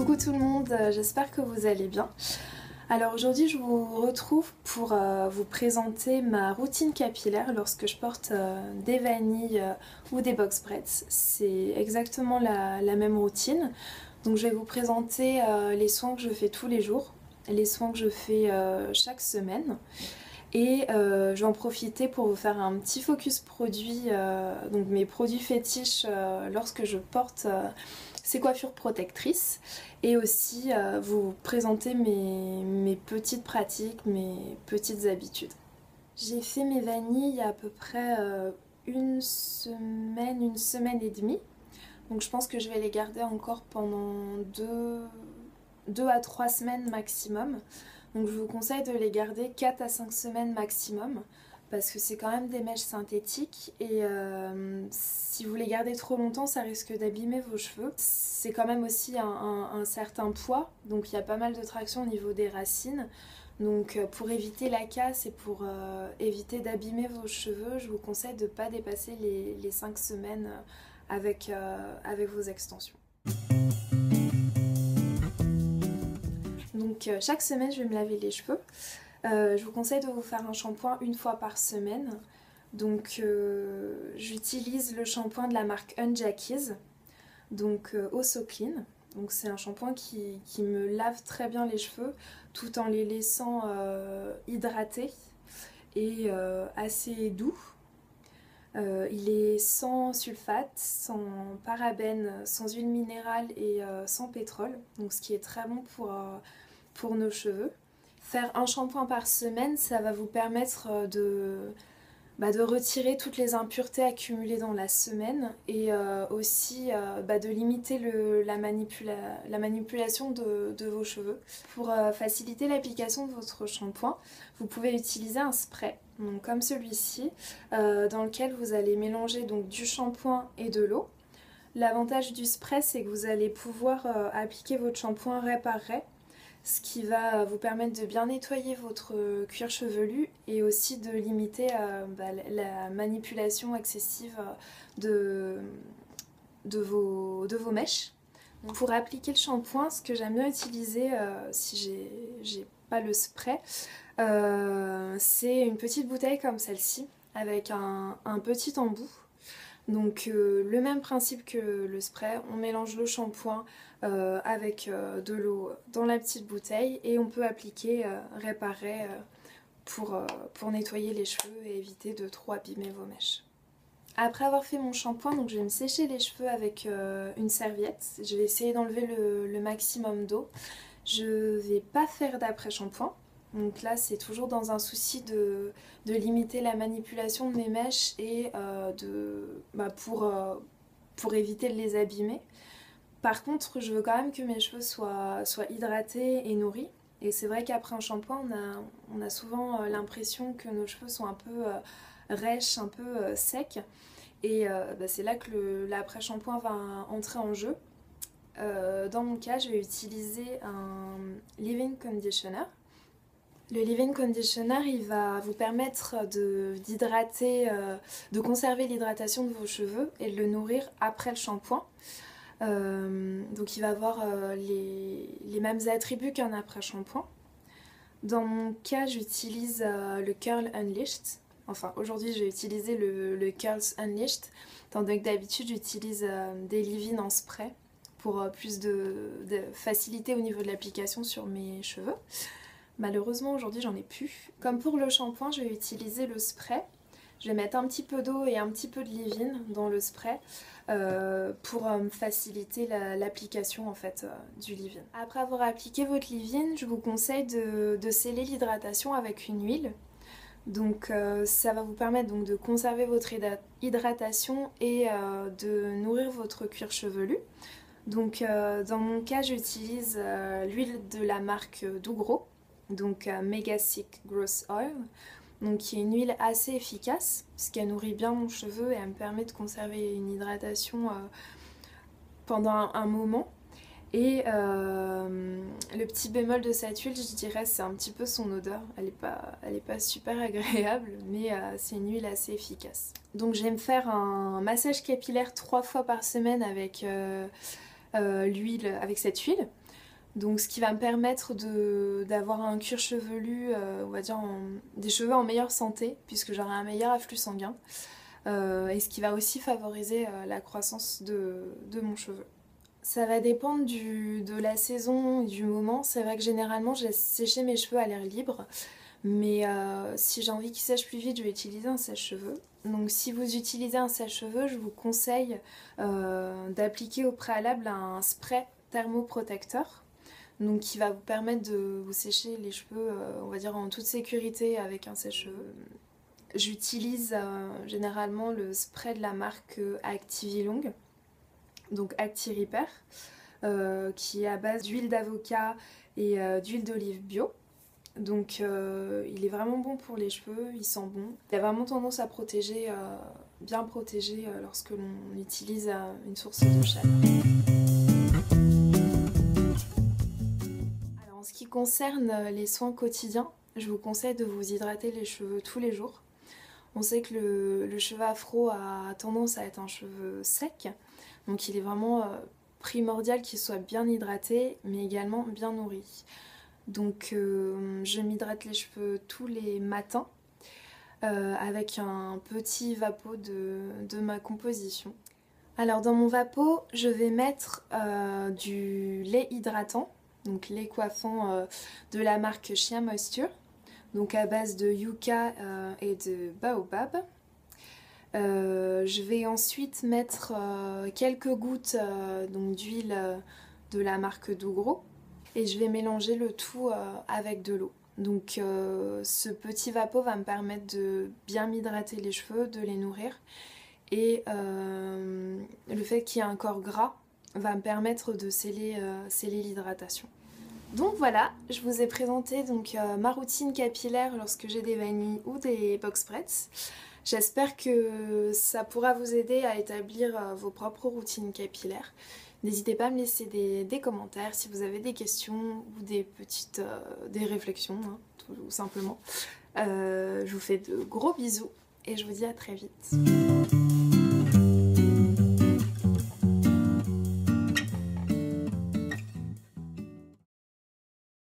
Coucou tout le monde, j'espère que vous allez bien. Alors aujourd'hui je vous retrouve pour vous présenter ma routine capillaire lorsque je porte des vanilles ou des box braids. C'est exactement la même routine. Donc je vais vous présenter les soins que je fais tous les jours, les soins que je fais chaque semaine. Et je vais en profiter pour vous faire un petit focus produit, donc mes produits fétiches lorsque je porte ces coiffures protectrices, et aussi vous présenter mes petites pratiques, mes petites habitudes. J'ai fait mes vanilles il y a à peu près une semaine et demie, donc je pense que je vais les garder encore pendant 2 à 3 semaines maximum. Donc je vous conseille de les garder 4 à 5 semaines maximum parce que c'est quand même des mèches synthétiques et si vous les gardez trop longtemps ça risque d'abîmer vos cheveux. C'est quand même aussi un certain poids, donc il y a pas mal de traction au niveau des racines. Donc pour éviter la casse et pour éviter d'abîmer vos cheveux, je vous conseille de ne pas dépasser les 5 semaines avec vos extensions. Donc chaque semaine je vais me laver les cheveux. Je vous conseille de vous faire un shampoing une fois par semaine. Donc j'utilise le shampoing de la marque Unjackies, donc Eau So Clean. Donc c'est un shampoing qui me lave très bien les cheveux tout en les laissant hydratés et assez doux. Il est sans sulfate, sans parabènes, sans huile minérale et sans pétrole, donc ce qui est très bon pour nos cheveux. Faire un shampoing par semaine, ça va vous permettre de retirer toutes les impuretés accumulées dans la semaine et aussi de limiter la manipulation de vos cheveux. Pour faciliter l'application de votre shampoing, vous pouvez utiliser un spray, donc comme celui-ci, dans lequel vous allez mélanger donc du shampoing et de l'eau. L'avantage du spray, c'est que vous allez pouvoir appliquer votre shampoing raie par raie, ce qui va vous permettre de bien nettoyer votre cuir chevelu et aussi de limiter la manipulation excessive de vos mèches. Donc pour appliquer le shampoing, ce que j'aime bien utiliser si j'ai pas le spray, c'est une petite bouteille comme celle-ci avec un petit embout. Donc le même principe que le spray, on mélange le shampoing avec de l'eau dans la petite bouteille et on peut appliquer raie par raie pour nettoyer les cheveux et éviter de trop abîmer vos mèches. Après avoir fait mon shampoing, donc je vais me sécher les cheveux avec une serviette. Je vais essayer d'enlever le maximum d'eau. Je vais pas faire d'après-shampoing. Donc là c'est toujours dans un souci de limiter la manipulation de mes mèches et pour éviter de les abîmer. Par contre je veux quand même que mes cheveux soient hydratés et nourris. Et c'est vrai qu'après un shampoing on a souvent l'impression que nos cheveux sont un peu rêches, un peu secs. Et c'est là que l'après-shampoing va entrer en jeu. Dans mon cas je vais utiliser un leave-in conditioner. Le leave-in conditioner, il va vous permettre d'hydrater, de conserver l'hydratation de vos cheveux et de le nourrir après le shampoing. Donc il va avoir les mêmes attributs qu'un après-shampoing. Dans mon cas, j'utilise le Curl Unleashed. Enfin, aujourd'hui, je vais utiliser le Curls Unleashed, tandis que d'habitude, j'utilise des leave-in en spray pour plus de facilité au niveau de l'application sur mes cheveux. Malheureusement aujourd'hui j'en ai plus. Comme pour le shampoing, je vais utiliser le spray. Je vais mettre un petit peu d'eau et un petit peu de leave-in dans le spray pour faciliter l'application en fait du leave-in. Après avoir appliqué votre leave-in, je vous conseille de sceller l'hydratation avec une huile. Donc ça va vous permettre donc de conserver votre hydratation et de nourrir votre cuir chevelu. Donc dans mon cas j'utilise l'huile de la marque Dougro. Donc Mega Thick Growth Oil, donc qui est une huile assez efficace puisqu'elle nourrit bien mon cheveu et elle me permet de conserver une hydratation pendant un moment. Et le petit bémol de cette huile, je dirais, c'est un petit peu son odeur. Elle est pas super agréable, mais c'est une huile assez efficace. Donc je vais me faire un massage capillaire 3 fois par semaine avec l'huile, avec cette huile. Donc ce qui va me permettre d'avoir un cuir chevelu, on va dire des cheveux en meilleure santé, puisque j'aurai un meilleur afflux sanguin. Et ce qui va aussi favoriser la croissance de mon cheveu. Ça va dépendre de la saison et du moment. C'est vrai que généralement je laisse sécher mes cheveux à l'air libre, mais si j'ai envie qu'ils sèchent plus vite, je vais utiliser un sèche-cheveux. Donc si vous utilisez un sèche-cheveux, je vous conseille d'appliquer au préalable un spray thermoprotecteur, donc qui va vous permettre de vous sécher les cheveux, on va dire en toute sécurité avec un sèche-cheveux. J'utilise généralement le spray de la marque Activilong, donc Acti Repair, qui est à base d'huile d'avocat et d'huile d'olive bio. Donc il est vraiment bon pour les cheveux, il sent bon. Il a vraiment tendance à protéger, bien protéger lorsque l'on utilise une source de chaleur. Alors en ce qui concerne les soins quotidiens, je vous conseille de vous hydrater les cheveux tous les jours. On sait que le cheveu afro a tendance à être un cheveu sec, donc il est vraiment primordial qu'il soit bien hydraté, mais également bien nourri. Donc je m'hydrate les cheveux tous les matins avec un petit vapeau de ma composition. Alors dans mon vapeau, je vais mettre du lait hydratant, donc lait coiffant de la marque Shea Moisture, donc à base de yucca et de baobab. Je vais ensuite mettre quelques gouttes d'huile de la marque Dougro et je vais mélanger le tout avec de l'eau. Donc ce petit vapeau va me permettre de bien m'hydrater les cheveux, de les nourrir, et le fait qu'il y ait un corps gras va me permettre de sceller l'hydratation. Donc voilà, je vous ai présenté ma routine capillaire lorsque j'ai des vanilles ou des box braids. J'espère que ça pourra vous aider à établir vos propres routines capillaires. N'hésitez pas à me laisser des commentaires si vous avez des questions ou des réflexions, hein, tout simplement. Je vous fais de gros bisous et je vous dis à très vite.